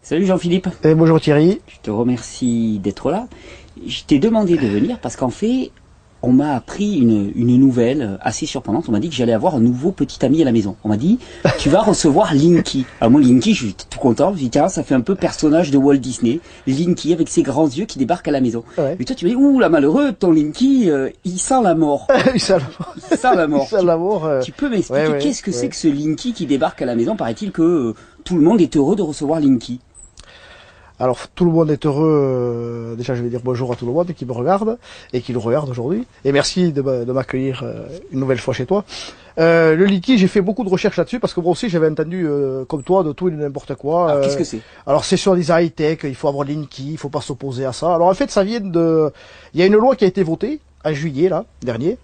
Salut Jean-Philippe. Bonjour Thierry. Je te remercie d'être là. Je t'ai demandé de venir parce qu'en fait, on m'a appris une nouvelle assez surprenante. On m'a dit que j'allais avoir un nouveau petit ami à la maison. On m'a dit, tu vas recevoir Linky. Alors moi, Linky, je suis tout content. Je me dis, tiens, ça fait un peu personnage de Walt Disney. Linky avec ses grands yeux qui débarque à la maison. Ouais. Et toi, tu me dis, ouh, la malheureux, ton Linky, il sent la mort. Il sent la mort. Il sent la mort. Il sent la mort. Tu peux m'expliquer ouais, qu'est-ce que c'est que ce Linky qui débarque à la maison? Paraît-il que tout le monde est heureux de recevoir Linky. Alors tout le monde est heureux. Déjà, je vais dire bonjour à tout le monde qui me regarde et qui le regarde aujourd'hui. Et merci de m'accueillir une nouvelle fois chez toi. Le Linky, j'ai fait beaucoup de recherches là-dessus parce que moi aussi j'avais entendu, comme toi, de tout et de n'importe quoi. Alors qu'est-ce que c'est? Alors c'est sur des high-tech, il faut avoir Linky, il faut pas s'opposer à ça. Alors en fait, ça vient de... Il y a une loi qui a été votée en juillet, là, dernier,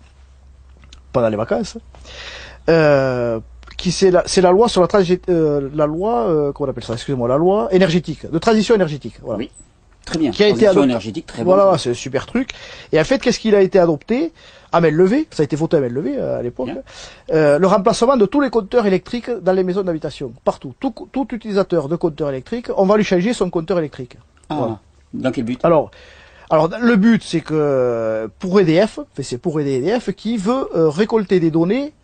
pendant les vacances. C'est la loi sur la loi, comment on appelle ça, excusez-moi, la loi énergétique, de transition énergétique. Voilà. Oui, très bien. Qui a été Transition énergétique, très bon. Voilà, c'est un super truc. Et en fait, qu'est-ce qu'il a été adopté à main levée, ça a été voté à main levée à l'époque, le remplacement de tous les compteurs électriques dans les maisons d'habitation, partout. Tout utilisateur de compteur électrique, on va lui changer son compteur électrique. Ah, voilà. Dans quel but? Alors, le but, c'est que pour EDF, c'est pour aider EDF qui veut récolter des données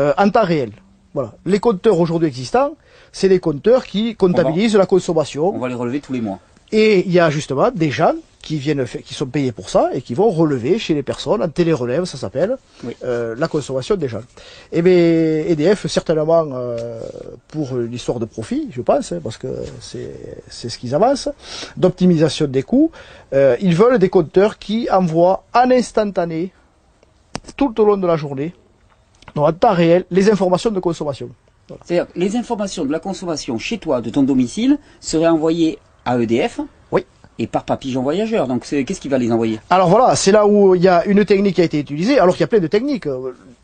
en temps réel. Voilà. Les compteurs aujourd'hui existants, c'est des compteurs qui comptabilisent la consommation. On va les relever tous les mois. Et il y a justement des gens qui sont payés pour ça et qui vont relever chez les personnes, en télérelève, ça s'appelle, oui. La consommation des gens. Et bien, EDF, certainement, pour l'histoire de profit, je pense, parce que c'est ce qu'ils avancent, d'optimisation des coûts, ils veulent des compteurs qui envoient en instantané, tout au long de la journée, donc en temps réel, les informations de consommation. Voilà. C'est-à-dire que les informations de la consommation chez toi, de ton domicile, seraient envoyées à EDF. Oui. Et par Papillon Voyageur. Donc qu'est-ce qui va les envoyer? Alors voilà, c'est là où il y a une technique qui a été utilisée, alors qu'il y a plein de techniques.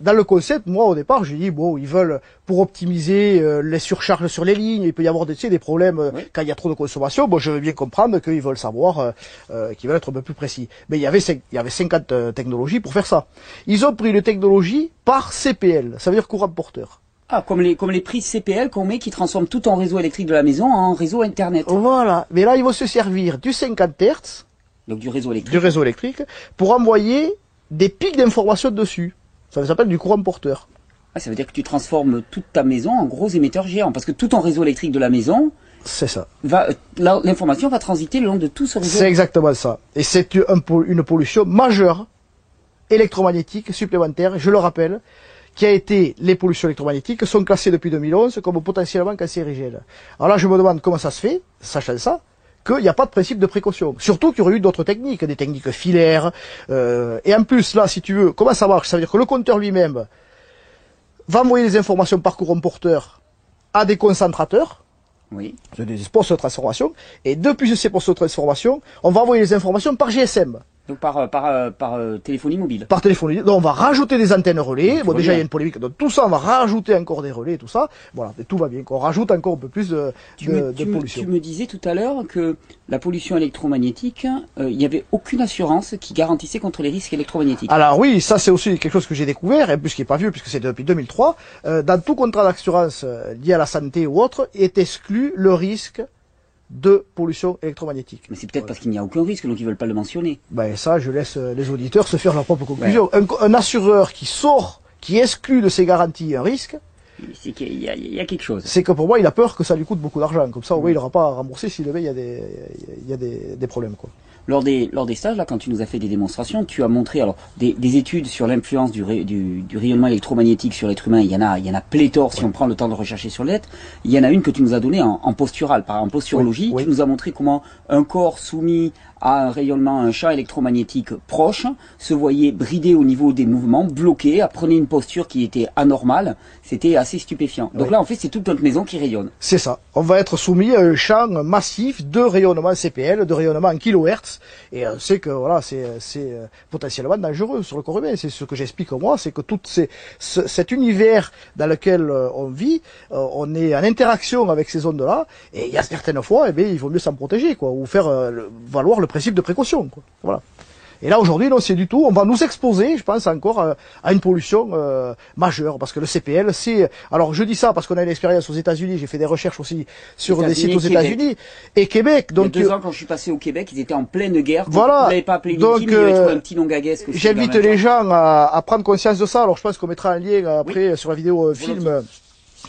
Dans le concept, moi au départ, j'ai dit, bon, ils veulent, pour optimiser les surcharges sur les lignes, il peut y avoir des problèmes oui. quand il y a trop de consommation. Bon, je veux bien comprendre qu'ils veulent savoir, qu'ils veulent être un peu plus précis. Mais il y avait 50 technologies pour faire ça. Ils ont pris une technologie par CPL, ça veut dire courant porteur. Ah, comme les prises CPL qu'on met qui transforment tout en réseau électrique de la maison en réseau Internet. Voilà. Mais là, ils vont se servir du 50 Hz. Donc du réseau électrique. Du réseau électrique, pour envoyer des pics d'informations dessus. Ça s'appelle du courant porteur. Ah, ça veut dire que tu transformes toute ta maison en gros émetteur géant. Parce que tout ton réseau électrique de la maison, c'est ça. L'information va transiter le long de tout ce réseau. C'est exactement ça. Et c'est une pollution majeure, électromagnétique, supplémentaire, je le rappelle, qui a été, les pollutions électromagnétiques sont classées depuis 2011 comme potentiellement cancérigènes. Alors là, je me demande comment ça se fait, sachant ça, qu'il n'y a pas de principe de précaution. Surtout qu'il y aurait eu d'autres techniques, des techniques filaires. Et en plus, là, si tu veux, comment ça marche? Ça veut dire que le compteur lui-même va envoyer des informations par courant porteur à des concentrateurs. Oui. Des postes de transformation. Et depuis ces postes de transformation, on va envoyer les informations par GSM. Donc par téléphonie mobile. Par téléphonie. Donc on va rajouter des antennes relais. Bon, déjà il y a une polémique. Donc tout ça, on va rajouter encore des relais, tout ça. Voilà, et tout va bien. On rajoute encore un peu plus de pollution. Tu me disais tout à l'heure que la pollution électromagnétique, il n'y avait aucune assurance qui garantissait contre les risques électromagnétiques. Alors oui, ça c'est aussi quelque chose que j'ai découvert, et plus qui n'est pas vieux puisque c'est depuis 2003. Dans tout contrat d'assurance lié à la santé ou autre, est exclu le risque de pollution électromagnétique. Mais c'est peut-être parce qu'il n'y a aucun risque, donc ils veulent pas le mentionner. Ben ça, je laisse les auditeurs se faire leur propre conclusion. Ouais. Un assureur qui exclut de ses garanties un risque, c'est qu'il y a quelque chose. C'est que pour moi, il a peur que ça lui coûte beaucoup d'argent. Comme ça, au moins, il n'aura pas à rembourser si demain il y a des problèmes, quoi. Lors des stages, là, quand tu nous as fait des démonstrations, tu as montré alors des études sur l'influence du rayonnement électromagnétique sur l'être humain. Il y en a pléthore si on prend le temps de rechercher sur le net. Il y en a une que tu nous as donnée en postural, en posturologie. Oui. Tu nous as montré comment un corps soumis à un rayonnement, un champ électromagnétique proche, se voyait bridé au niveau des mouvements, bloqué, apprenait une posture qui était anormale. C'était assez stupéfiant. Donc là, en fait, c'est toute notre maison qui rayonne. C'est ça. On va être soumis à un champ massif de rayonnement CPL, de rayonnement en kilohertz. Et on sait que voilà, c'est potentiellement dangereux sur le corps humain. C'est ce que j'explique moi, c'est que tout cet univers dans lequel on vit, on est en interaction avec ces ondes-là. Et il y a certaines fois, eh bien, il vaut mieux s'en protéger, quoi, ou faire valoir le principe de précaution, quoi. Voilà. Et là aujourd'hui, non, c'est du tout. On va nous exposer, je pense encore, à une pollution majeure, parce que le CPL, c'est. Alors je dis ça parce qu'on a une expérience aux États-Unis. J'ai fait des recherches aussi sur des sites aux États-Unis et Québec. Donc il y a 2 ans, quand je suis passé au Québec, ils étaient en pleine guerre. Voilà. Vous l'avez pas appelé Donc, Linky, mais il avait trouvé un petit nom gaguesque. J'invite les gens à prendre conscience de ça. Alors je pense qu'on mettra un lien après sur la vidéo film.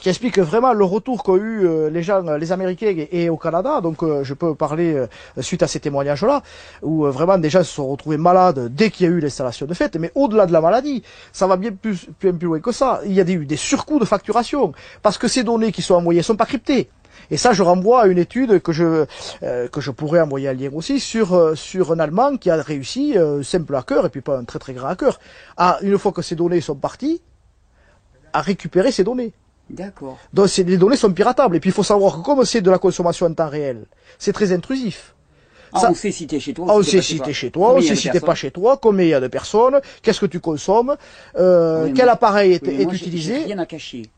Qui explique vraiment le retour qu'ont eu les gens, les Américains et au Canada. Donc je peux parler suite à ces témoignages-là, où vraiment des gens se sont retrouvés malades dès qu'il y a eu l'installation de fait. Mais au-delà de la maladie, ça va bien plus loin que ça. Il y a eu des surcoûts de facturation, parce que ces données qui sont envoyées sont pas cryptées. Et ça, je renvoie à une étude que je pourrais envoyer un lien aussi sur un Allemand qui a réussi, simple hacker, et puis pas un très très grand hacker, une fois que ces données sont parties, à récupérer ces données. D'accord. Donc les données sont piratables. Et puis il faut savoir que comme c'est de la consommation en temps réel, c'est très intrusif. On sait si t'es chez toi. On sait si t'es chez toi, on sait si t'es pas chez toi, combien il y a de personnes, qu'est-ce que tu consommes, quel appareil est utilisé. J'ai rien à cacher.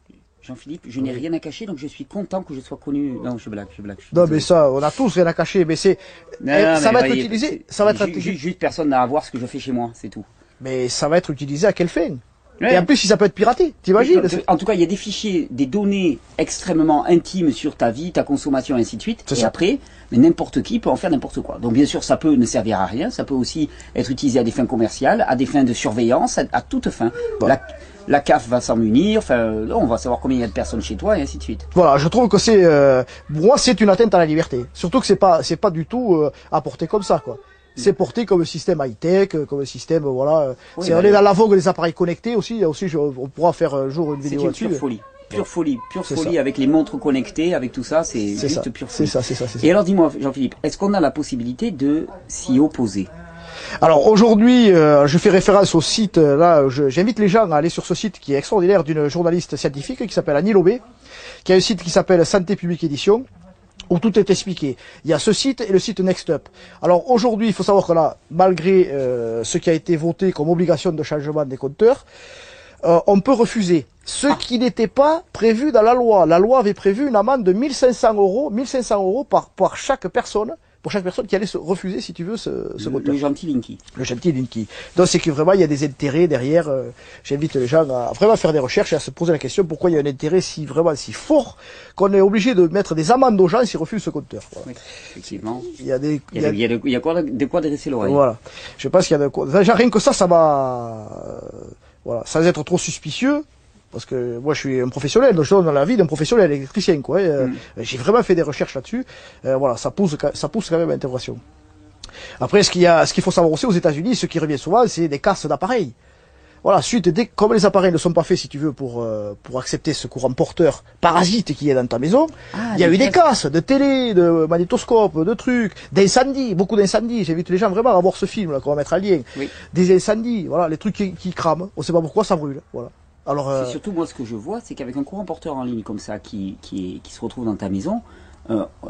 Jean-Philippe, je n'ai rien à cacher, donc je suis content que je sois connu. Non, je blague. Non, mais ça, on a tous rien à cacher, mais ça va être utilisé. Juste personne n'a à voir ce que je fais chez moi, c'est tout. Mais ça va être utilisé à quelle fin? Et en plus, si ça peut être piraté, t'imagines? En tout cas, il y a des fichiers, des données extrêmement intimes sur ta vie, ta consommation, et ainsi de suite. Et après, mais n'importe qui peut en faire n'importe quoi. Donc bien sûr, ça peut ne servir à rien, ça peut aussi être utilisé à des fins commerciales, à des fins de surveillance, à toute fin. Bon. La CAF va s'en munir, enfin, là, on va savoir combien il y a de personnes chez toi, et ainsi de suite. Voilà, je trouve que c'est, pour moi, c'est une atteinte à la liberté. Surtout que c'est pas du tout apporté comme ça, quoi. C'est porté comme un système high-tech, comme un système, voilà. Oui, on est dans la vogue des appareils connectés aussi. On pourra faire un jour une vidéo là-dessus. C'est une pure folie avec les montres connectées, avec tout ça, c'est juste pure folie. C'est ça. Et alors dis-moi, Jean-Philippe, est-ce qu'on a la possibilité de s'y opposer? Alors aujourd'hui, je fais référence au site, là, j'invite les gens à aller sur ce site qui est extraordinaire d'une journaliste scientifique qui s'appelle Annie Lobé, qui a un site qui s'appelle Santé Publique Édition, où tout est expliqué. Il y a ce site et le site NextUp. Alors aujourd'hui, il faut savoir que là, malgré ce qui a été voté comme obligation de changement des compteurs, on peut refuser. Ce qui n'était pas prévu dans la loi. La loi avait prévu une amende de 1500 euros par chaque personne, pour chaque personne qui allait se refuser, si tu veux, ce compteur. Le gentil Linky. Le gentil Linky. Donc c'est que vraiment, il y a des intérêts derrière. J'invite les gens à vraiment faire des recherches et à se poser la question pourquoi il y a un intérêt si fort qu'on est obligé de mettre des amendes aux gens s'ils refusent ce compteur. Voilà. Oui, effectivement. Il y a de quoi dresser l'oreille. Voilà. Je pense qu'il y a de quoi. Déjà, rien que ça m'a, voilà, sans être trop suspicieux. Parce que moi je suis un professionnel, donc je donne dans la vie d'un professionnel électricien, quoi. J'ai vraiment fait des recherches là-dessus. Voilà, ça pousse quand même à l'interrogation. Après, ce qu'il faut savoir aussi aux États-Unis, ce qui revient souvent, c'est des casses d'appareils. Voilà, comme les appareils ne sont pas faits, si tu veux, pour accepter ce courant porteur parasite qui est dans ta maison, il y a eu des casses de télé, de magnétoscopes, de trucs, d'incendies, beaucoup d'incendies. J'invite les gens vraiment à voir ce film là qu'on va mettre en lien. Oui. Des incendies, voilà, les trucs qui crament. On sait pas pourquoi ça brûle. Voilà. Alors, c'est surtout moi ce que je vois, c'est qu'avec un courant porteur en ligne comme ça qui se retrouve dans ta maison,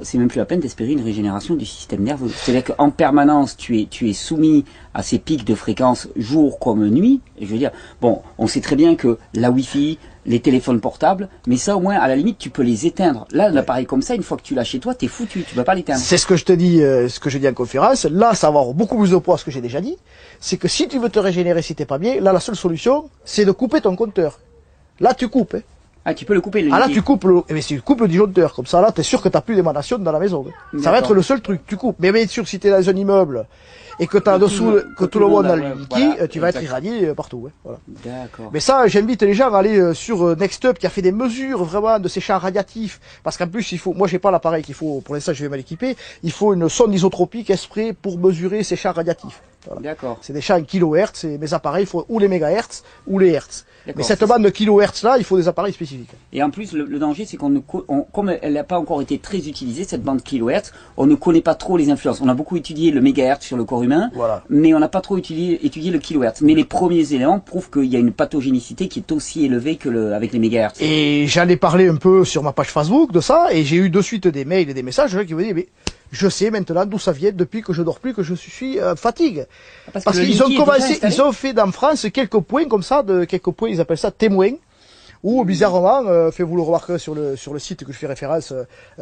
c'est même plus la peine d'espérer une régénération du système nerveux. C'est-à-dire qu'en permanence, tu es soumis à ces pics de fréquence jour comme nuit. Et je veux dire, bon, on sait très bien que la Wi-Fi, les téléphones portables, mais ça au moins, à la limite, tu peux les éteindre. Là, un appareil comme ça, une fois que tu l'as chez toi, t'es foutu, tu peux pas l'éteindre. C'est ce que je te dis, ce que je dis en conférence. Là, ça va avoir beaucoup plus de poids, ce que j'ai déjà dit. C'est que si tu veux te régénérer, si t'es pas bien, là, la seule solution, c'est de couper ton compteur. Là, tu coupes. Hein. Ah, tu peux le couper, le là, tu coupes tu coupes le disjoncteur. Comme ça, là, t'es sûr que t'as plus d'émanation dans la maison. Ça va être le seul truc. Tu coupes. Mais bien sûr, si t'es dans un immeuble, et que t'as dessous, que tout le monde a le liquide, tu vas être irradié partout. Ouais, voilà. D'accord. Mais ça, j'invite les gens à aller sur NextUp, qui a fait des mesures vraiment de ces champs radiatifs. Parce qu'en plus, moi j'ai pas l'appareil qu'il faut, pour l'instant je vais mal équiper, il faut une sonde isotropique exprès pour mesurer ces champs radiatifs. Voilà. D'accord. C'est des champs en kilohertz, et mes appareils, il faut ou les mégahertz, ou les hertz. Mais cette bande de kilohertz là, il faut des appareils spécifiques. Et en plus, le danger, c'est comme elle n'a pas encore été très utilisée, cette bande kilohertz, on ne connaît pas trop les influences. On a beaucoup étudié le mégahertz sur le corps humain, voilà. Mais on n'a pas trop étudié le kilohertz. Mais les premiers éléments prouvent qu'il y a une pathogénicité qui est aussi élevée que avec les mégahertz. Et j'en ai parlé un peu sur ma page Facebook de ça, et j'ai eu de suite des mails et des messages qui me disaient, mais je sais maintenant d'où ça vient depuis que je dors plus, que je suis fatigue. Parce qu'ils ont commencé, ils ont fait dans France quelques points comme ça, ils appellent ça témoins, où bizarrement, fait-vous le remarquer sur le site que je fais référence,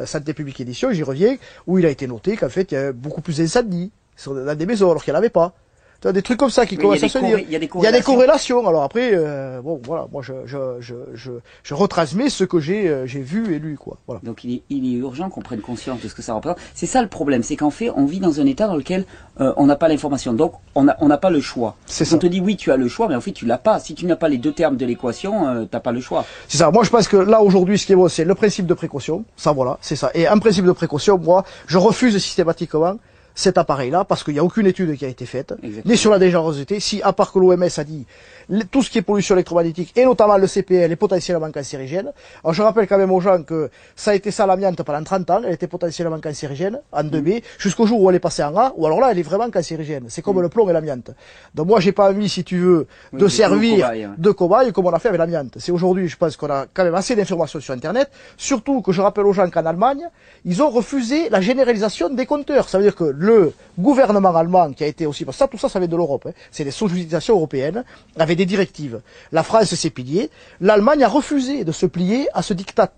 Santé Publique Édition, j'y reviens, où il a été noté qu'en fait il y a beaucoup plus d'incendies dans des maisons alors qu'il n'y en avait pas. Tu as des trucs comme ça qui commencent à se dire. Il y a des corrélations. Alors après, bon, voilà, moi, je retransmets ce que j'ai vu et lu, quoi. Voilà. Donc il est urgent qu'on prenne conscience de ce que ça représente. C'est ça le problème, c'est qu'en fait, on vit dans un état dans lequel on n'a pas l'information. Donc on n'a pas le choix. On te dit oui, tu as le choix, mais en fait tu l'as pas. Si tu n'as pas les deux termes de l'équation, t'as pas le choix. C'est ça. Moi, je pense que là aujourd'hui, ce qui est bon, c'est le principe de précaution. Ça, voilà, c'est ça. Et un principe de précaution, moi, je refuse systématiquement cet appareil-là, parce qu'il n'y a aucune étude qui a été faite, ni sur la dangerosité, si, à part que l'OMS a dit, tout ce qui est pollution électromagnétique, et notamment le CPL, est potentiellement cancérigène. Alors, je rappelle quand même aux gens que ça a été ça l'amiante pendant 30 ans, elle était potentiellement cancérigène, en 2B, jusqu'au jour où elle est passée en A, ou alors là, elle est vraiment cancérigène. C'est comme le plomb et l'amiante. Donc moi, j'ai pas envie, si tu veux, de servir de cobaye, comme on a fait avec l'amiante. C'est aujourd'hui, je pense qu'on a quand même assez d'informations sur Internet, surtout que je rappelle aux gens qu'en Allemagne, ils ont refusé la généralisation des compteurs. Ça veut dire que le gouvernement allemand, qui a été aussi, parce que ça, tout ça, ça vient de l'Europe, hein, c'est des sollicitations européennes, avait des directives. La France s'est pliée, l'Allemagne a refusé de se plier à ce diktat.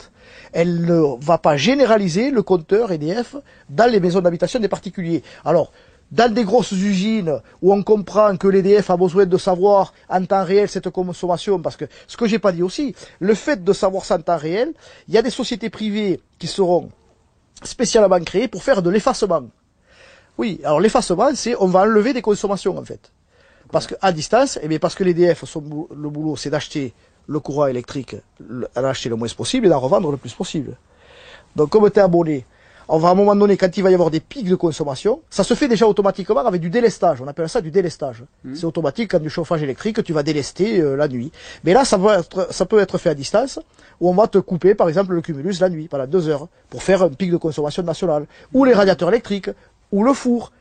Elle ne va pas généraliser le compteur EDF dans les maisons d'habitation des particuliers. Alors, dans des grosses usines où on comprend que l'EDF a besoin de savoir en temps réel cette consommation, parce que ce que j'ai pas dit aussi, le fait de savoir ça en temps réel, il y a des sociétés privées qui seront spécialement créées pour faire de l'effacement. Oui, alors l'effacement, c'est on va enlever des consommations en fait. Parce que à distance, eh bien parce que l'EDF, le boulot, c'est d'acheter le courant électrique, d'acheter le moins possible et d'en revendre le plus possible. Donc comme tu es abonné, on va à un moment donné, quand il va y avoir des pics de consommation, ça se fait déjà automatiquement avec du délestage. On appelle ça du délestage. C'est automatique, quand du chauffage électrique, tu vas délester la nuit. Mais là, ça peut être fait à distance, où on va te couper, par exemple, le cumulus la nuit, pendant 2 heures, pour faire un pic de consommation nationale. Ou les radiateurs électriques, ou le four.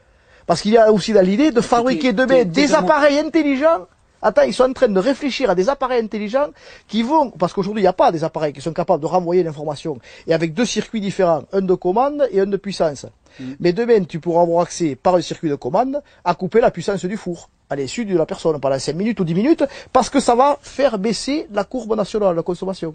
Parce qu'il y a aussi dans l'idée de fabriquer demain des appareils intelligents. Attends, ils sont en train de réfléchir à des appareils intelligents qui vont, parce qu'aujourd'hui il n'y a pas des appareils qui sont capables de renvoyer l'information, et avec 2 circuits différents, un de commande et un de puissance. Mais demain, tu pourras avoir accès par un circuit de commande à couper la puissance du four, à l'insu de la personne, pendant 5 minutes ou 10 minutes, parce que ça va faire baisser la courbe nationale de consommation.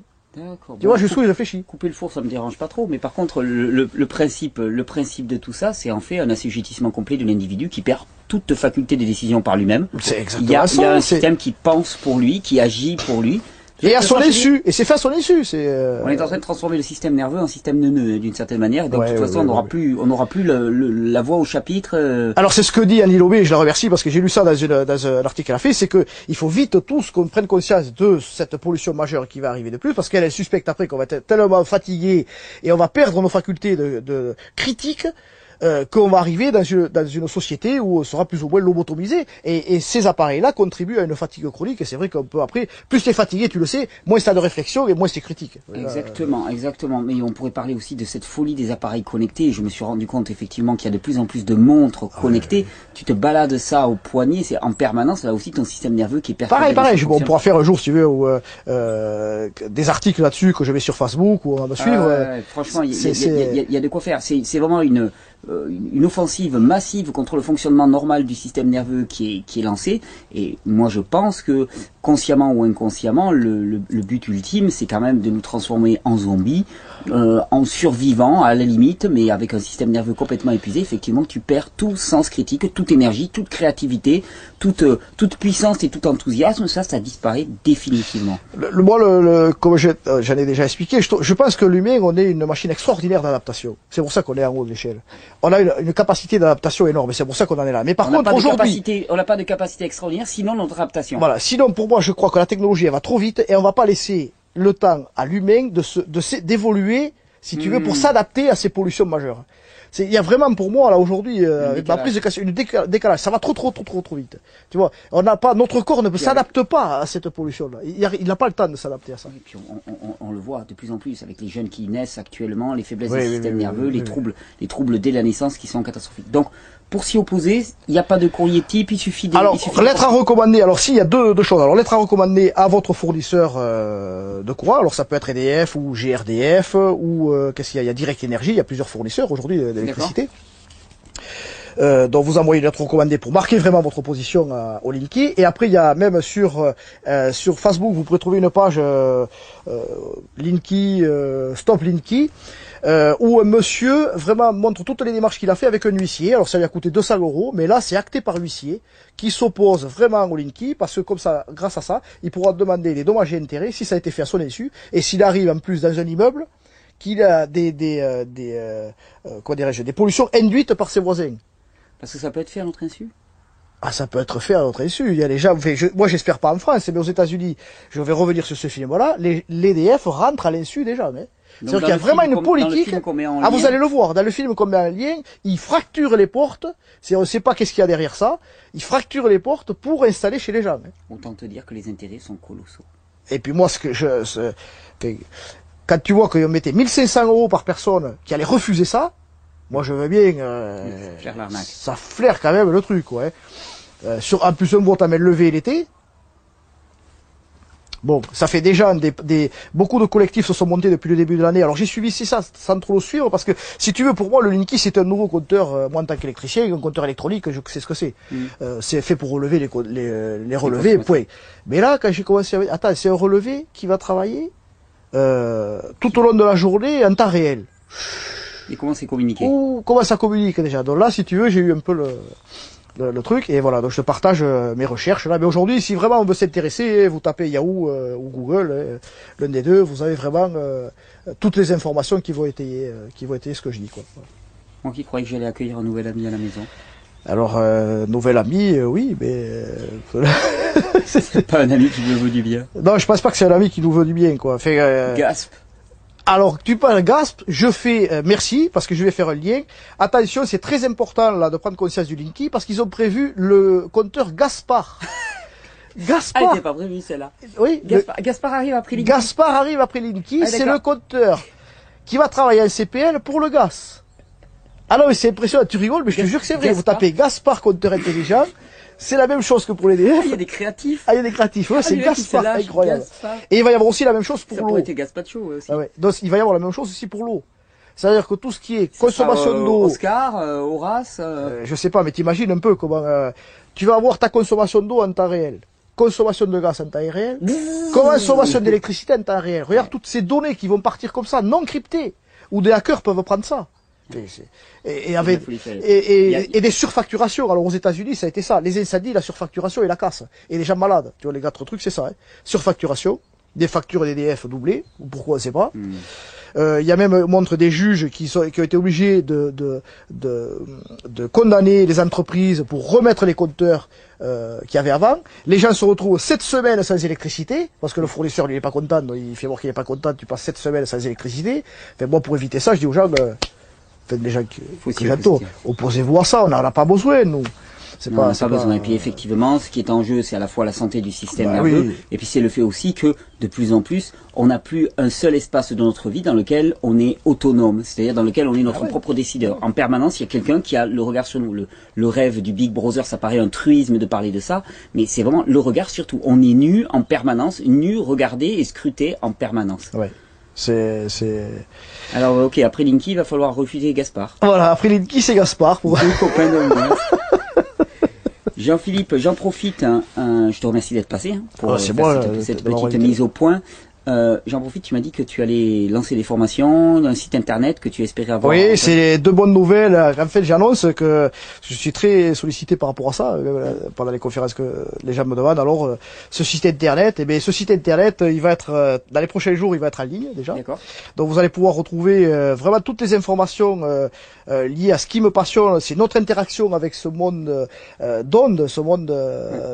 Tu vois, jusqu'où il réfléchit. Couper le four, ça me dérange pas trop, mais par contre, le principe de tout ça, c'est en fait un assujettissement complet de l'individu qui perd toute faculté de décision par lui-même. C'est exactement ça. Il y a un système qui pense pour lui, qui agit pour lui. Et à son insu, et c'est fait à son insu. On est en train de transformer le système nerveux en système neuneux, d'une certaine manière. Donc, de toute façon, on n'aura plus la voix au chapitre. Alors, c'est ce que dit Annie Lobé, je la remercie parce que j'ai lu ça dans un article qu'elle a fait, c'est que il faut vite tous qu'on prenne conscience de cette pollution majeure qui va arriver de plus, parce qu'elle suspecte après qu'on va être tellement fatigué et on va perdre nos facultés de critique. Qu'on va arriver dans une société où on sera plus ou moins lobotomisé. Et ces appareils-là contribuent à une fatigue chronique. Et c'est vrai qu'on peut après, plus tu es fatigué, tu le sais, moins tu as de réflexion et moins c'est critique. Exactement, exactement. Mais on pourrait parler aussi de cette folie des appareils connectés. Je me suis rendu compte effectivement qu'il y a de plus en plus de montres connectées. Tu te balades ça au poignet, c'est en permanence. Là aussi ton système nerveux qui est perturbé. Pareil. On pourra faire un jour, si tu veux, des articles là-dessus que je mets sur Facebook ou on va me suivre. Franchement, il y a de quoi faire. C'est vraiment une offensive massive contre le fonctionnement normal du système nerveux qui est lancée. Et moi je pense que consciemment ou inconsciemment, le but ultime c'est quand même de nous transformer en zombies, en survivants à la limite, mais avec un système nerveux complètement épuisé. Effectivement, tu perds tout sens critique, toute énergie, toute créativité, toute puissance et tout enthousiasme. Ça disparaît définitivement. Comme j'en ai déjà expliqué, je pense que l'humain, on est une machine extraordinaire d'adaptation. C'est pour ça qu'on est en haut de l'échelle. On a une capacité d'adaptation énorme, et c'est pour ça qu'on en est là. Mais par contre, aujourd'hui, on n'a pas de capacité extraordinaire, sinon notre adaptation. Voilà. Sinon, pour moi, je crois que la technologie, elle va trop vite, et on va pas laisser le temps à l'humain d'évoluer, si tu veux, pour s'adapter à ces pollutions majeures. Il y a vraiment pour moi là aujourd'hui ma prise de conscience, une décalage. Ça va trop vite. Tu vois, notre corps ne s'adapte pas à cette pollution là. Il n'a pas le temps de s'adapter à ça. Et puis on le voit de plus en plus avec les jeunes qui naissent actuellement, les faiblesses du système nerveux, les troubles dès la naissance qui sont catastrophiques. Donc pour s'y opposer, il n'y a pas de courrier type, il suffit de... Alors, lettre à recommander, alors s'il y a deux choses. Alors, lettre à recommander à votre fournisseur de courant. Alors, ça peut être EDF ou GRDF ou qu'est-ce qu'il y a? Il y a Direct Énergie, il y a plusieurs fournisseurs aujourd'hui d'électricité. Donc vous envoyez une lettre recommandée pour marquer vraiment votre position au Linky. Et après il y a même sur Facebook, vous pourrez trouver une page Linky, Stop Linky, où un monsieur vraiment montre toutes les démarches qu'il a fait avec un huissier. Alors ça lui a coûté 200 €, mais là c'est acté par l'huissier qui s'oppose vraiment au Linky parce que comme ça, grâce à ça, il pourra demander des dommages et intérêts si ça a été fait à son insu et s'il arrive en plus dans un immeuble qu'il a comment dirais-je, des pollutions induites par ses voisins. Parce que ça peut être fait à notre insu. Ah, ça peut être fait à notre insu. Il y a les gens, moi j'espère pas en France, mais aux États-Unis, je vais revenir sur ce film-là, l'EDF rentre à l'insu déjà. C'est-à-dire qu'il y a vraiment une politique. Ah, vous allez le voir, dans le film qu'on met en lien, ils fracturent les portes, on ne sait pas qu'est-ce qu'il y a derrière ça, ils fracturent les portes pour installer chez les gens. Autant te dire que les intérêts sont colossaux. Et puis moi, quand tu vois qu'on mettait 1500 € par personne qui allait refuser ça, moi je veux bien, ça flaire quand même le truc, ouais. En plus un vote à main levée l'été. Bon, ça fait déjà beaucoup de collectifs se sont montés depuis le début de l'année. Alors j'ai suivi ça sans trop le suivre parce que si tu veux, pour moi le Linky c'est un nouveau compteur. Moi en tant qu'électricien, un compteur électronique, je sais ce que c'est. C'est fait pour relever les relevés, point. Mais là, quand j'ai commencé à... Attends, c'est un relevé qui va travailler tout au long de la journée en temps réel. Et comment c'est communiqué? Comment ça communique déjà? Donc là, si tu veux, j'ai eu un peu le truc, et voilà, donc je te partage mes recherches là. Mais aujourd'hui, si vraiment on veut s'intéresser, vous tapez Yahoo ou Google, l'un des deux, vous avez vraiment toutes les informations qui vont étayer ce que je dis, quoi. Moi qui croyais que j'allais accueillir un nouvel ami à la maison. Alors, nouvel ami, oui, mais... c'est pas un ami qui nous veut du bien. Non, je pense pas que c'est un ami qui nous veut du bien, quoi. Gasp. Alors, tu parles Gasp, je fais merci, parce que je vais faire un lien. Attention, c'est très important là de prendre conscience du Linky, parce qu'ils ont prévu le compteur Gaspard. Gaspard. Ah, c'était pas prévu celle-là. Oui. Gaspard arrive après Linky. Gaspard arrive après Linky, c'est le compteur qui va travailler en CPL pour le gaz. Ah non, mais c'est impressionnant, tu rigoles, mais je te jure que c'est vrai. Vous tapez Gaspard compteur intelligent. C'est la même chose que pour les DF. Il y a des créatifs. Ah, il y a des créatifs. Ouais, c'est Gaspard, incroyable. Gaspard. Et il va y avoir aussi la même chose pour l'eau. Ça pourrait être Gaspacho aussi. Ah ouais. Donc, il va y avoir la même chose aussi pour l'eau. C'est-à-dire que tout ce qui est consommation d'eau. Oscar, Horace. Je sais pas, mais t'imagines un peu comment, tu vas avoir ta consommation d'eau en temps réel. Consommation de gaz en temps réel. Consommation d'électricité en temps réel. Regarde toutes ces données qui vont partir comme ça, non cryptées. Où des hackers peuvent prendre ça. Et des surfacturations. Alors aux États-Unis, ça a été ça. Les incendies, la surfacturation et la casse. Et les gens malades. Tu vois, les quatre trucs, c'est ça. Hein. Surfacturation, des factures d'EDF doublées. Ou pourquoi, on ne sait pas. Il y a même montre des juges qui ont été obligés de condamner les entreprises pour remettre les compteurs qu'il y avait avant. Les gens se retrouvent 7 semaines sans électricité, parce que le fournisseur lui est pas content, donc il fait voir qu'il est pas content, tu passes 7 semaines sans électricité. Enfin, moi, pour éviter ça, je dis aux gens, faites les gens que j'attends, opposez-vous à ça, on n'en a pas besoin, nous. Non, on n'a pas besoin. Et puis effectivement, ce qui est en jeu, c'est à la fois la santé du système nerveux, et puis c'est le fait aussi que, de plus en plus, on n'a plus un seul espace de notre vie dans lequel on est autonome, c'est-à-dire dans lequel on est notre propre décideur. En permanence, il y a quelqu'un qui a le regard sur nous. Le rêve du Big Brother, ça paraît un truisme de parler de ça, mais c'est vraiment le regard surtout. On est nu en permanence, nu, regardé et scruté en permanence. Ouais. Alors, ok, après Linky, il va falloir refuser Gaspard. Voilà, après Linky, c'est Gaspard. Pour... copain de Jean-Philippe, j'en profite, je te remercie d'être passé pour cette petite mise au point. J'en profite, tu m'as dit que tu allais lancer des formations, un site internet que tu espérais avoir. Oui, c'est deux bonnes nouvelles. En fait, j'annonce que je suis très sollicité par rapport à ça, pendant les conférences que les gens me demandent. Alors, ce site internet, il va être, dans les prochains jours, il va être en ligne, déjà. D'accord. Donc, vous allez pouvoir retrouver, vraiment toutes les informations, liées à ce qui me passionne. C'est notre interaction avec ce monde, d'ondes, ce monde,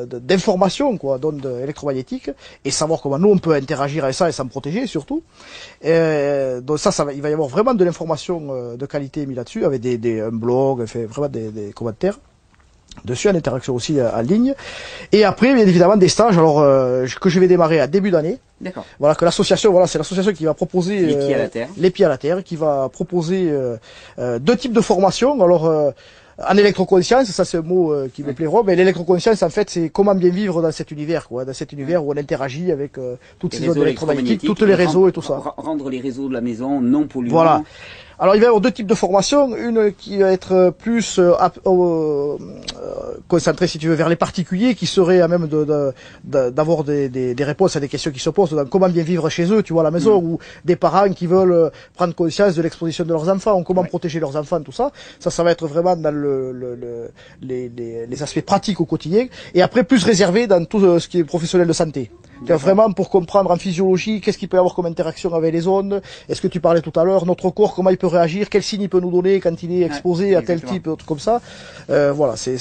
d'informations, quoi, d'ondes électromagnétiques, et savoir comment nous on peut interagir avec ça et s'en protéger surtout. Donc il va y avoir vraiment de l'information de qualité mis là-dessus, avec un blog, fait vraiment des commentaires dessus, en interaction aussi en ligne. Et après, bien évidemment, des stages, alors que je vais démarrer à début d'année. D'accord. Voilà, que l'association, c'est l'association qui va proposer les pieds à la terre, qui va proposer 2 types de formations. Alors en électroconscience, ça c'est un mot qui me plaira, mais l'électroconscience en fait c'est comment bien vivre dans cet univers, quoi, dans cet univers où on interagit avec toutes ces ondes électromagnétiques, tous les réseaux et tout ça. Rendre les réseaux de la maison non polluants. Voilà. Alors il va y avoir deux types de formations, une qui va être plus concentrée, si tu veux, vers les particuliers, qui seraient à même d'avoir des réponses à des questions qui se posent, dans comment bien vivre chez eux, tu vois, à la maison, ou des parents qui veulent prendre conscience de l'exposition de leurs enfants, ou comment protéger leurs enfants, tout ça. Ça va être vraiment dans les aspects pratiques au quotidien, et après plus réservé dans tout ce qui est professionnel de santé. Vraiment pour comprendre en physiologie qu'est-ce qu'il peut y avoir comme interaction avec les ondes, est-ce que tu parlais tout à l'heure, notre corps, comment il peut réagir, quels signes il peut nous donner quand il est exposé à tel type, comme ça. Voilà, c'est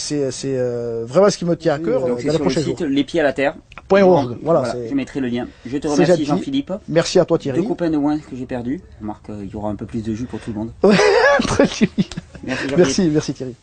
vraiment ce qui me tient à cœur. Donc c'est sur le site Les Pieds à la Terre. .org, voilà. Je mettrai le lien. Je te remercie Jean-Philippe. Merci à toi Thierry. 2 copains de moins que j'ai perdu. Remarque, il y aura un peu plus de jus pour tout le monde. Ouais, très Thierry. Merci Thierry. Merci Thierry.